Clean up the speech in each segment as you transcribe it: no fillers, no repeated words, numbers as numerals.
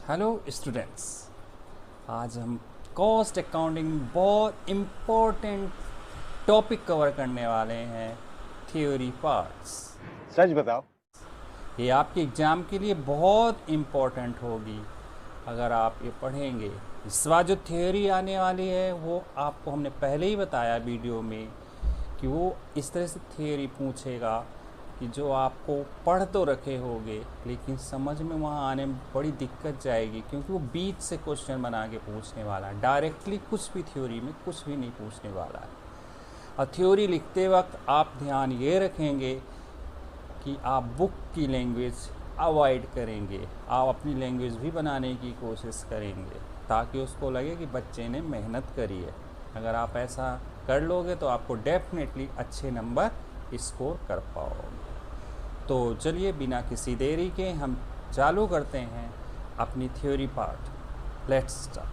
Hello students, आज हम cost accounting बहुत इम्पोर्टेंट टॉपिक कवर करने वाले हैं, थ्योरी पार्ट्स। सच बताओ। ये आपके एग्ज़ाम के लिए बहुत इम्पोर्टेंट होगी अगर आप ये पढ़ेंगे। इस बार जो थ्योरी आने वाली है वो आपको हमने पहले ही बताया वीडियो में कि वो इस तरह से थ्योरी पूछेगा कि जो आपको पढ़ तो रखे होगे लेकिन समझ में वहाँ आने में बड़ी दिक्कत जाएगी, क्योंकि वो बीच से क्वेश्चन बना के पूछने वाला है। डायरेक्टली कुछ भी थ्योरी में कुछ भी नहीं पूछने वाला है। और थ्योरी लिखते वक्त आप ध्यान ये रखेंगे कि आप बुक की लैंग्वेज अवॉइड करेंगे, आप अपनी लैंग्वेज भी बनाने की कोशिश करेंगे ताकि उसको लगे कि बच्चे ने मेहनत करी है। अगर आप ऐसा कर लोगे तो आपको डेफिनेटली अच्छे नंबर स्कोर कर पाओगे। तो चलिए बिना किसी देरी के हम चालू करते हैं अपनी थ्योरी पार्ट। Let's start.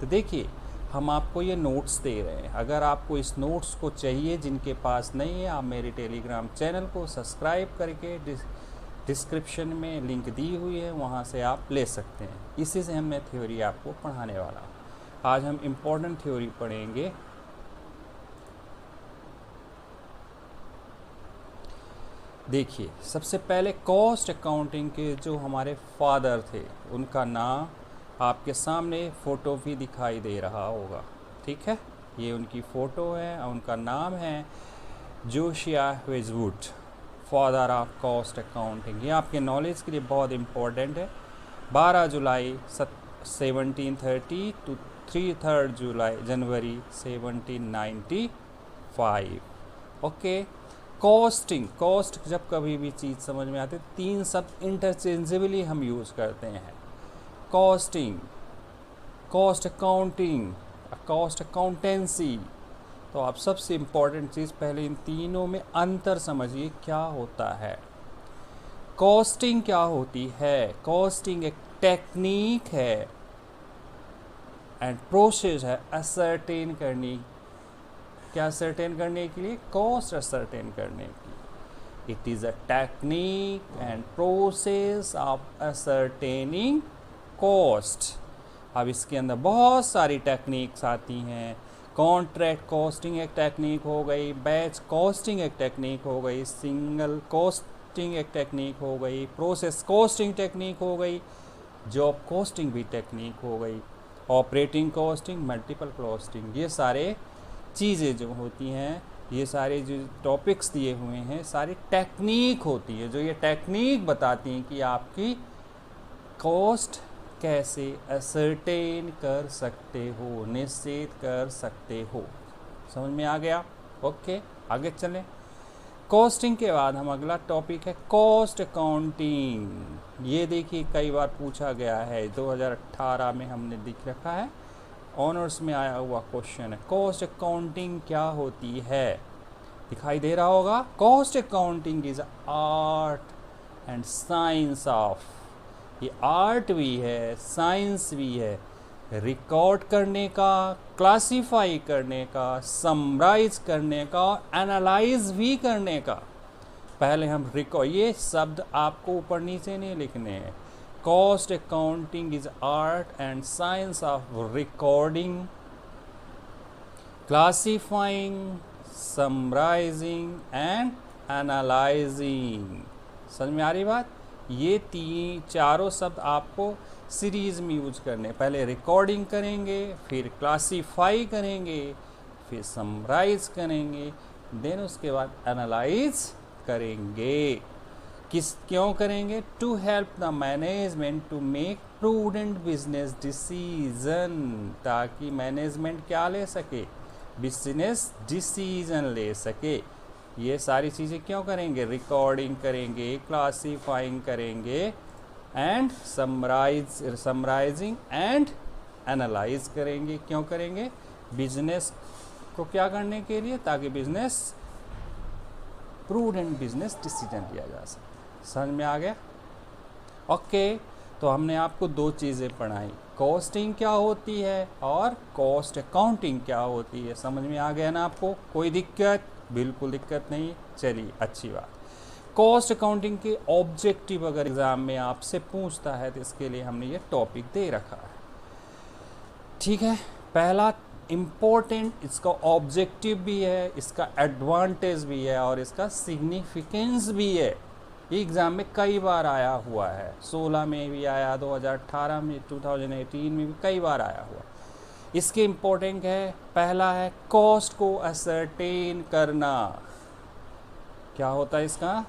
तो देखिए, हम आपको ये नोट्स दे रहे हैं। अगर आपको इस नोट्स को चाहिए, जिनके पास नहीं है, आप मेरे टेलीग्राम चैनल को सब्सक्राइब करके डिस्क्रिप्शन में लिंक दी हुई है, वहाँ से आप ले सकते हैं। इसी से मैं थ्योरी आपको पढ़ाने वाला हूँ। आज हम इम्पोर्टेंट थ्योरी पढ़ेंगे। देखिए, सबसे पहले कॉस्ट अकाउंटिंग के जो हमारे फादर थे उनका नाम आपके सामने फ़ोटो भी दिखाई दे रहा होगा, ठीक है। ये उनकी फ़ोटो है और उनका नाम है जोशिया वेजवुड, फादर ऑफ कॉस्ट अकाउंटिंग। ये आपके नॉलेज के लिए बहुत इम्पोर्टेंट है। 12 जुलाई 1730 टू 3 जनवरी 1795। ओके। कॉस्टिंग, कॉस्ट जब कभी भी चीज़ समझ में आती है, 3 शब्द इंटरचेंजेबली हम यूज़ करते हैं। Costing, cost accounting, cost accountancy. तो आप सबसे इम्पॉर्टेंट चीज़ पहले इन तीनों में अंतर समझिए क्या होता है। कॉस्टिंग क्या होती है? कॉस्टिंग एक टेक्निक है एंड प्रोसेस है असर्टेन करने, क्या असर्टेन करने के लिए? कॉस्ट असर्टेन करने की। It is a technique and process of ascertaining cost. अब इसके अंदर बहुत सारी टेक्निक्स आती हैं। कॉन्ट्रैक्ट कॉस्टिंग एक टेक्निक हो गई, बैच कॉस्टिंग एक टेक्निक हो गई, सिंगल कॉस्टिंग एक टेक्निक हो गई, प्रोसेस कॉस्टिंग टेक्निक हो गई, जॉब कॉस्टिंग भी टेक्निक हो गई, ऑपरेटिंग कॉस्टिंग, मल्टीपल कॉस्टिंग। ये सारे चीज़ें जो होती हैं, ये सारे जो टॉपिक्स दिए हुए हैं, सारी टेक्निक होती है जो ये टेक्निक बताती हैं कि आपकी कॉस्ट कैसे असर्टेन कर सकते हो, निश्चित कर सकते हो। समझ में आ गया? ओके, आगे चलें। कॉस्टिंग के बाद हम अगला टॉपिक है कॉस्ट अकाउंटिंग। ये देखिए कई बार पूछा गया है, 2018 में हमने दिख रखा है, ऑनर्स में आया हुआ क्वेश्चन है। कॉस्ट अकाउंटिंग क्या होती है? दिखाई दे रहा होगा। Cost accounting is art and science of, ये आर्ट भी है, साइंस भी है, रिकॉर्ड करने का, क्लासिफाई करने का, समराइज करने का, एनालाइज भी करने का। पहले हम रिकॉर्ड, ये शब्द आपको ऊपर नीचे नहीं लिखने हैं। Cost accounting is art and science of recording, classifying, summarizing and analyzing। समझ में आ रही बात? ये चारों शब्द आपको सीरीज में यूज करने। पहले रिकॉर्डिंग करेंगे, फिर क्लासीफाई करेंगे, फिर समराइज करेंगे, देन उसके बाद एनालाइज करेंगे। क्यों करेंगे? To help the management to make prudent business decision, ताकि मैनेजमेंट क्या ले सके? बिजनेस डिसीजन ले सके। ये सारी चीज़ें क्यों करेंगे? रिकॉर्डिंग करेंगे, क्लासीफाइंग करेंगे एंड समराइजिंग एंड एनालाइज करेंगे। क्यों करेंगे? बिजनेस को क्या करने के लिए? ताकि बिजनेस प्रूडेंट बिजनेस डिसीजन लिया जा सके। समझ में आ गया? ओके। तो हमने आपको 2 चीज़ें पढ़ाई, कॉस्टिंग क्या होती है और कॉस्ट अकाउंटिंग क्या होती है। समझ में आ गया ना आपको? कोई दिक्कत? बिल्कुल दिक्कत नहीं। चलिए, अच्छी बात। कॉस्ट अकाउंटिंग के ऑब्जेक्टिव अगर एग्जाम में आपसे पूछता है तो इसके लिए हमने ये टॉपिक दे रखा है, ठीक है। पहला इम्पोर्टेंट, इसका ऑब्जेक्टिव भी है, इसका एडवांटेज भी है और इसका सिग्निफिकेंस भी है। ये एग्ज़ाम में कई बार आया हुआ है, 16 में भी आया, 2018 में, 2018 में भी कई बार आया हुआ। इसके इम्पोर्टेंट है, पहला है कॉस्ट को असरटेन करना। क्या होता है इसका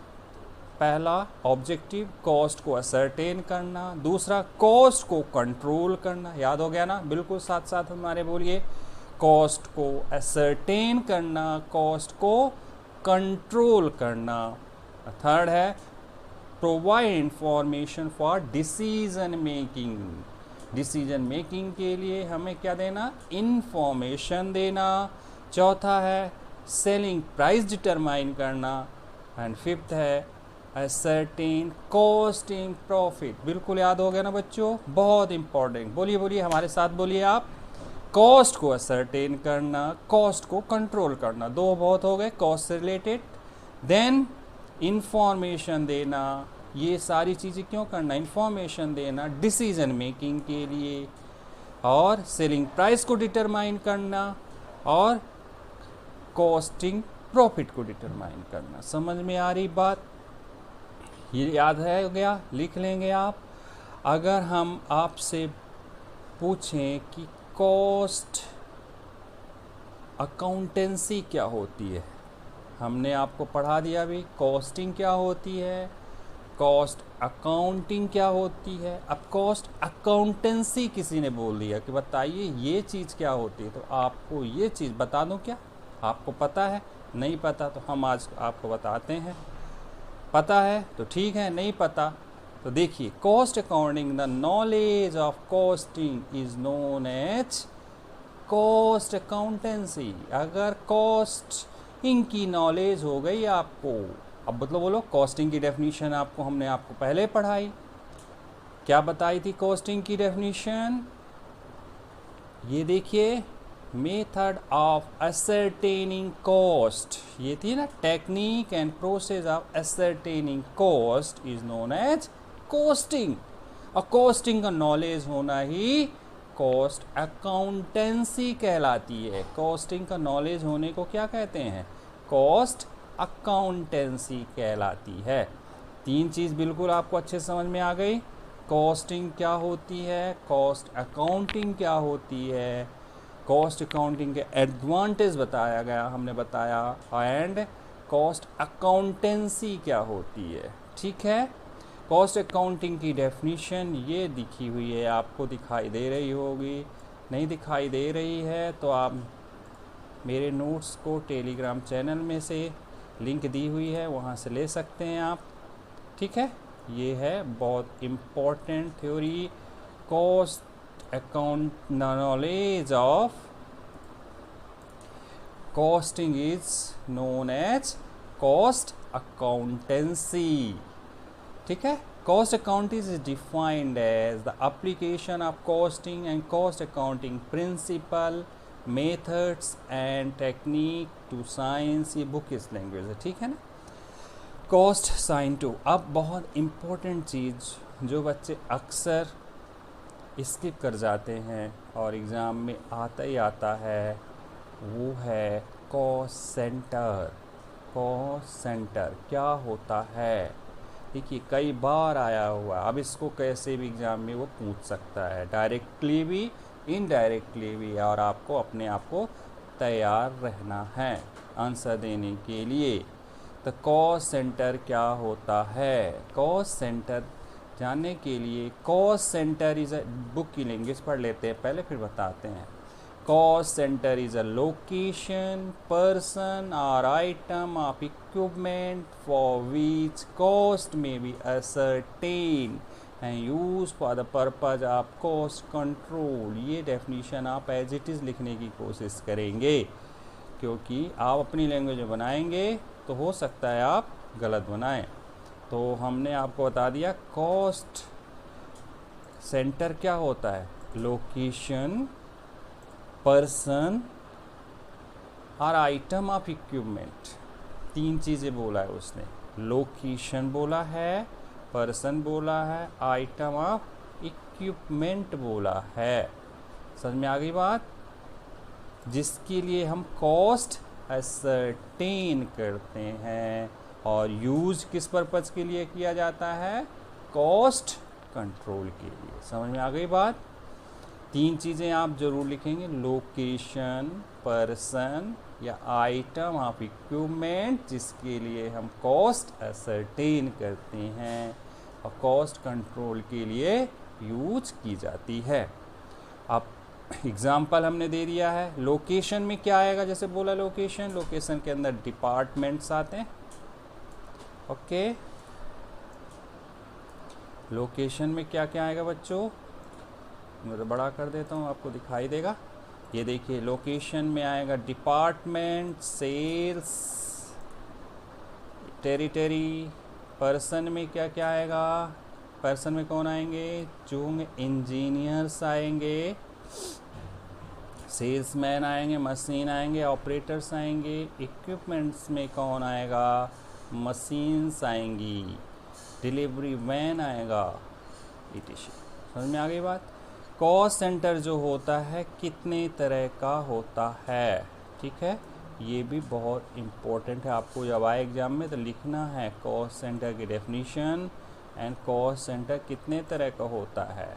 पहला ऑब्जेक्टिव? कॉस्ट को असरटेन करना। दूसरा कॉस्ट को कंट्रोल करना। याद हो गया ना? बिल्कुल साथ साथ हमारे बोलिए, कॉस्ट को असरटेन करना, कॉस्ट को कंट्रोल करना। थर्ड है provide information for decision making. Decision making के लिए हमें क्या देना? इंफॉर्मेशन देना। चौथा है सेलिंग प्राइस डिटरमाइन करना। एंड फिफ्थ है असर्टेन कॉस्टिंग प्रॉफिट। बिल्कुल याद हो गया ना बच्चों? बहुत इंपॉर्टेंट। बोलिए बोलिए हमारे साथ बोलिए आप। कॉस्ट को असर्टेन करना, कॉस्ट को कंट्रोल करना, दो बहुत हो गए कॉस्ट से रिलेटेड। देन इंफॉर्मेशन देना, ये सारी चीज़ें क्यों करना? इंफॉर्मेशन देना डिसीजन मेकिंग के लिए, और सेलिंग प्राइस को डिटरमाइन करना, और कॉस्टिंग प्रॉफिट को डिटरमाइन करना। समझ में आ रही बात? ये याद है हो गया? लिख लेंगे आप। अगर हम आपसे पूछें कि कॉस्ट अकाउंटेंसी क्या होती है, हमने आपको पढ़ा दिया अभी कॉस्टिंग क्या होती है, कॉस्ट अकाउंटिंग क्या होती है। अब कॉस्ट अकाउंटेंसी किसी ने बोल दिया कि बताइए ये चीज़ क्या होती है, तो आपको ये चीज़ बता दूं क्या? आपको पता है? नहीं पता तो हम आज आपको बताते हैं। पता है तो ठीक है, नहीं पता तो देखिए, cost accounting, the knowledge of costing is known as cost accountancy. अगर कॉस्टिंग की नॉलेज हो गई आपको, अब मतलब बोलो कॉस्टिंग की डेफिनेशन हमने आपको पहले पढ़ाई। क्या बताई थी कॉस्टिंग की डेफिनेशन? ये देखिए, मेथड ऑफ असरटेनिंग कॉस्ट, ये थी ना, technique and process of ascertaining cost is known as costing. और कॉस्टिंग का नॉलेज होना ही कॉस्ट अकाउंटेंसी कहलाती है। कॉस्टिंग का नॉलेज होने को क्या कहते हैं? कॉस्ट अकाउंटेंसी कहलाती है। तीन चीज़ बिल्कुल आपको अच्छे समझ में आ गई। कॉस्टिंग क्या होती है, कॉस्ट अकाउंटिंग क्या होती है, कॉस्ट अकाउंटिंग के एडवांटेज बताया गया, हमने बताया, एंड कॉस्ट अकाउंटेंसी क्या होती है। ठीक है, कॉस्ट अकाउंटिंग की डेफिनेशन ये दिखी हुई है, आपको दिखाई दे रही होगी। नहीं दिखाई दे रही है तो आप मेरे नोट्स को टेलीग्राम चैनल में से लिंक दी हुई है, वहाँ से ले सकते हैं आप। ठीक है, ये है बहुत important theory, cost account knowledge of costing is known as cost accountancy. ठीक है, cost accounting is defined as the application of costing and cost accounting principle, methods and technique to science. ये बुक इस language है, ठीक है ना। Cost sign to, अब बहुत इम्पोर्टेंट चीज़ जो बच्चे अक्सर स्किप कर जाते हैं और एग्ज़ाम में आता ही आता है, वो है कॉस्ट सेंटर। कॉस्ट सेंटर क्या होता है? देखिए, कई बार आया हुआ, अब इसको कैसे भी एग्ज़ाम में वो पूछ सकता है, डायरेक्टली भी इनडायरेक्टली भी, और आपको अपने आप को तैयार रहना है आंसर देने के लिए। तो कॉस्ट सेंटर क्या होता है? कॉस्ट सेंटर जानने के लिए, cost centre is a, book की लैंग्वेज पढ़ लेते हैं पहले फिर बताते हैं। Cost centre is a location, person और item of equipment for which cost may be ascertain and use for the purpose of cost control. ये डेफिनेशन आप एज इट इज़ लिखने की कोशिश करेंगे, क्योंकि आप अपनी लैंग्वेज में बनाएंगे तो हो सकता है आप गलत बनाएं। तो हमने आपको बता दिया कॉस्ट सेंटर क्या होता है, लोकेशन, पर्सन और आइटम ऑफ इक्विपमेंट, तीन चीज़ें बोला है उसने। लोकेशन बोला है, पर्सन बोला है, आइटम ऑफ इक्विपमेंट बोला है। समझ में आ गई बात? जिसके लिए हम कॉस्ट असर्टेन करते हैं और यूज किस पर्पज़ के लिए किया जाता है? कॉस्ट कंट्रोल के लिए। समझ में आ गई बात? 3 चीज़ें आप जरूर लिखेंगे, लोकेशन, पर्सन या आइटम ऑफ इक्विपमेंट, जिसके लिए हम कॉस्ट असर्टेन करते हैं और कॉस्ट कंट्रोल के लिए यूज की जाती है। अब एग्जाम्पल हमने दे दिया है। लोकेशन में क्या आएगा? जैसे बोला लोकेशन के अंदर डिपार्टमेंट्स आते हैं। ओके, लोकेशन में क्या क्या आएगा बच्चों? मैं तो बड़ा कर देता हूँ, आपको दिखाई देगा। ये देखिए, लोकेशन में आएगा डिपार्टमेंट, सेल्स, टेरिटरी। पर्सन में क्या क्या आएगा? पर्सन में कौन आएंगे? जो होंगे इंजीनियर्स आएंगे, सेल्समैन आएंगे, मशीन आएंगे, ऑपरेटर्स आएंगे। इक्विपमेंट्स में कौन आएगा? मशीन्स आएंगी, डिलीवरी वैन आएगा, etc। समझ में आ गई बात? कॉस्ट सेंटर जो होता है कितने तरह का होता है, ठीक है? ये भी बहुत इम्पोर्टेंट है, आपको जब आए एग्जाम में तो लिखना है कॉस्ट सेंटर की डेफिनेशन एंड कॉस्ट सेंटर कितने तरह का होता है।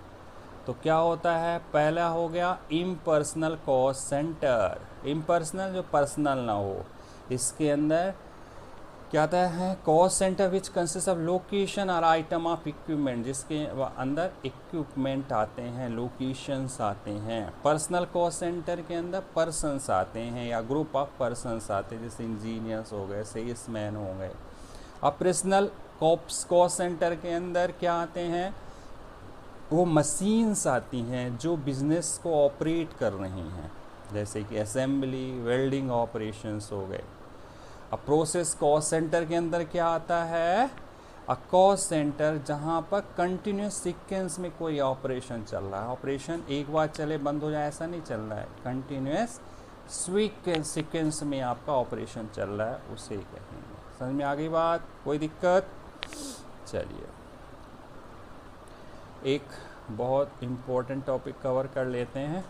तो क्या होता है? पहला हो गया इम्पर्सनल कॉस्ट सेंटर। इम्पर्सनल, जो पर्सनल ना हो। इसके अंदर क्या आता है? Cost centre which consist of location और आइटम ऑफ इक्विपमेंट, जिसके अंदर इक्विपमेंट आते हैं, लोकेशंस आते हैं। पर्सनल कॉस्ट सेंटर के अंदर पर्सन्स आते हैं या ग्रुप ऑफ पर्सन्स आते हैं, जैसे इंजीनियर्स हो गए, सेल्समैन हो गए। ऑपरेशनल कॉस्ट सेंटर के अंदर क्या आते हैं? वो मशीन्स आती हैं जो बिज़नेस को ऑपरेट कर रही हैं, जैसे कि असेंबली, वेल्डिंग ऑपरेशंस हो गए। अब प्रोसेस कॉस्ट सेंटर के अंदर क्या आता है? अ कॉस्ट सेंटर जहाँ पर कंटिन्यूस सीक्वेंस में कोई ऑपरेशन चल रहा है। ऑपरेशन एक बार चले बंद हो जाए ऐसा नहीं चल रहा है, कंटिन्यूस सीक्वेंस में आपका ऑपरेशन चल रहा है, उसे कहेंगे। समझ में आ गई बात? कोई दिक्कत? चलिए, एक बहुत इम्पोर्टेंट टॉपिक कवर कर लेते हैं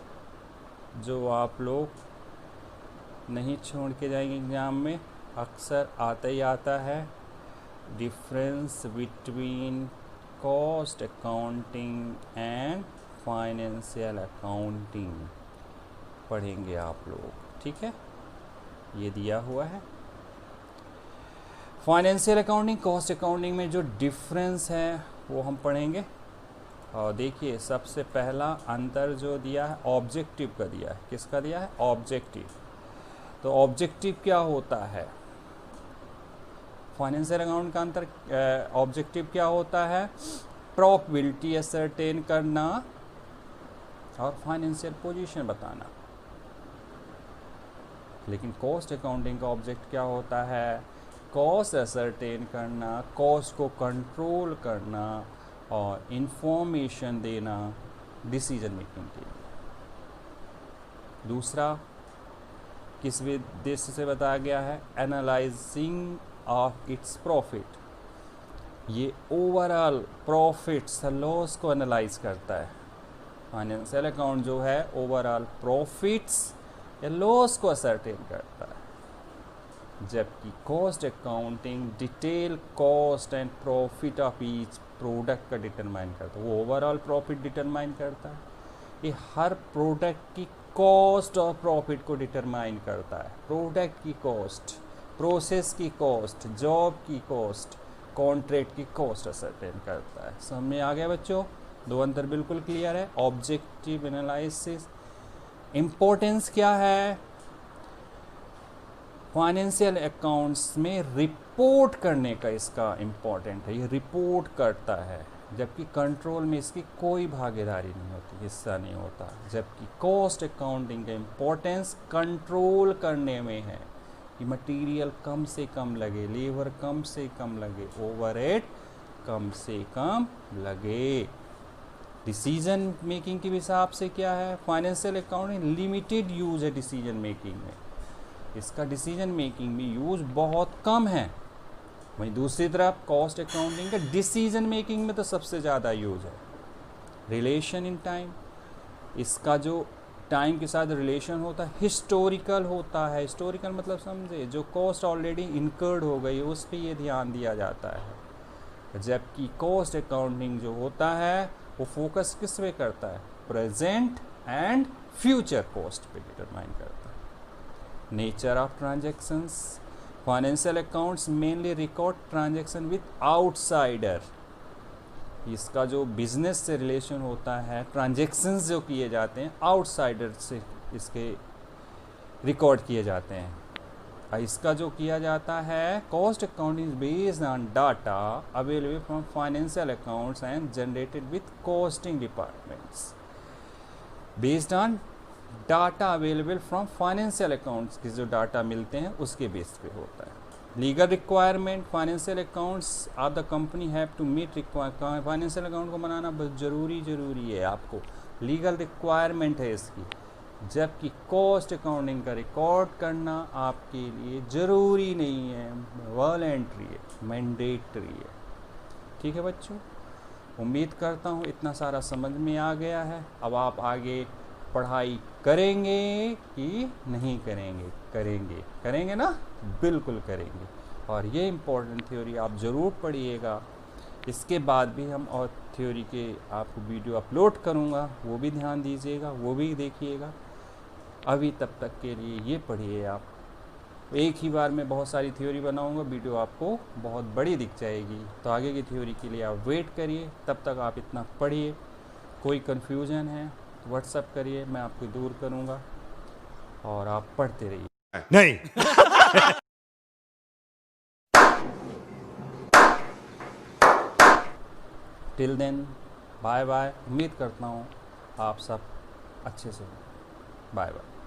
जो आप लोग नहीं छोड़ के जाएंगे एग्ज़ाम में, अक्सर आता ही आता है। Difference between cost accounting and financial accounting पढ़ेंगे आप लोग, ठीक है? ये दिया हुआ है। फाइनेंशियल अकाउंटिंग, कॉस्ट अकाउंटिंग में जो डिफरेंस है वो हम पढ़ेंगे। और देखिए, सबसे पहला अंतर जो दिया है ऑब्जेक्टिव का दिया है। किसका दिया है? ऑब्जेक्टिव। तो ऑब्जेक्टिव क्या होता है? फाइनेंशियल अकाउंट का अंतर ऑब्जेक्टिव क्या होता है? प्रॉफिटेबिलिटी असर्टेन करना और फाइनेंशियल पोजीशन बताना। लेकिन कॉस्ट अकाउंटिंग का ऑब्जेक्ट क्या होता है? कॉस्ट असर्टेन करना, कॉस्ट को कंट्रोल करना और इंफॉर्मेशन देना डिसीजन मेकिंग के लिए। दूसरा किस उद्देश्य से बताया गया है? Analysing of its profit. ये ओवरऑल प्रॉफिट्स लॉस को एनालाइज करता है। फाइनेंशियल अकाउंट जो है ओवरऑल प्रॉफिट्स या लॉस को असर्टेन करता है, जबकि cost accounting detail cost and profit of each product का डिटरमाइन करता है। वो ओवरऑल प्रॉफिट डिटरमाइन करता है, ये हर प्रोडक्ट की कॉस्ट और प्रॉफिट को डिटरमाइन करता है। प्रोडक्ट की कॉस्ट, प्रोसेस की कॉस्ट, जॉब की कॉस्ट, कॉन्ट्रैक्ट की कॉस्ट असर्टेन करता है। समझ में आ गया बच्चों? दो अंतर बिल्कुल क्लियर है। Objective analysis. इम्पोर्टेंस क्या है? फाइनेंशियल अकाउंट्स में रिपोर्ट करने का इसका इम्पोर्टेंट है, ये रिपोर्ट करता है, जबकि कंट्रोल में इसकी कोई भागीदारी नहीं होती, हिस्सा नहीं होता। जबकि कॉस्ट अकाउंटिंग का इम्पोर्टेंस कंट्रोल करने में है कि मटेरियल कम से कम लगे, लेबर कम से कम लगे, ओवरहेड कम से कम लगे। डिसीजन मेकिंग के हिसाब से क्या है? फाइनेंशियल अकाउंटिंग लिमिटेड यूज है डिसीजन मेकिंग में, इसका डिसीजन मेकिंग में यूज बहुत कम है। वहीं दूसरी तरफ कॉस्ट अकाउंटिंग का डिसीजन मेकिंग में तो सबसे ज़्यादा यूज है। रिलेशन इन टाइम, इसका जो टाइम के साथ रिलेशन होता है हिस्टोरिकल होता है। हिस्टोरिकल मतलब समझे, जो कॉस्ट ऑलरेडी इनकर्ड हो गई उस पर ये ध्यान दिया जाता है। जबकि कॉस्ट अकाउंटिंग जो होता है वो फोकस किस पे करता है, प्रेजेंट एंड फ्यूचर कॉस्ट पे डिटरमाइन करता है। Nature of transactions, financial accounts mainly record transaction with outsider. इसका जो बिजनेस से रिलेशन होता है, ट्रांजैक्शंस जो किए जाते हैं आउटसाइडर से इसके रिकॉर्ड किए जाते हैं। इसका जो किया जाता है cost accounting based on data available from financial accounts and generated with costing departments. Based on data available from financial accounts के जो डाटा मिलते हैं उसके बेस पे होता है। Legal requirement, financial accounts of the company have to meet require. Financial account को बनाना बहुत ज़रूरी है, आपको लीगल रिक्वायरमेंट है इसकी। जबकि कॉस्ट अकाउंटिंग का रिकॉर्ड करना आपके लिए ज़रूरी नहीं है, वॉलंटरी है, मैंडेटरी है। ठीक है बच्चों, उम्मीद करता हूँ इतना सारा समझ में आ गया है। अब आप आगे पढ़ाई करेंगे कि नहीं करेंगे? करेंगे ना? बिल्कुल करेंगे। और ये इम्पोर्टेंट थ्योरी आप ज़रूर पढ़िएगा। इसके बाद भी हम और थ्योरी के आपको वीडियो अपलोड करूँगा, वो भी ध्यान दीजिएगा, वो भी देखिएगा। अभी तब तक के लिए ये पढ़िए आप। एक ही बार में बहुत सारी थ्योरी बनाऊंगा, वीडियो आपको बहुत बड़ी दिख जाएगी। तो आगे की थ्योरी के लिए आप वेट करिए, तब तक आप इतना पढ़िए। कोई कन्फ्यूजन है तो व्हाट्सएप करिए, मैं आपको दूर करूंगा और आप पढ़ते रहिए। नहीं। Till then bye bye. उम्मीद करता हूँ आप सब अच्छे से हो। Bye bye.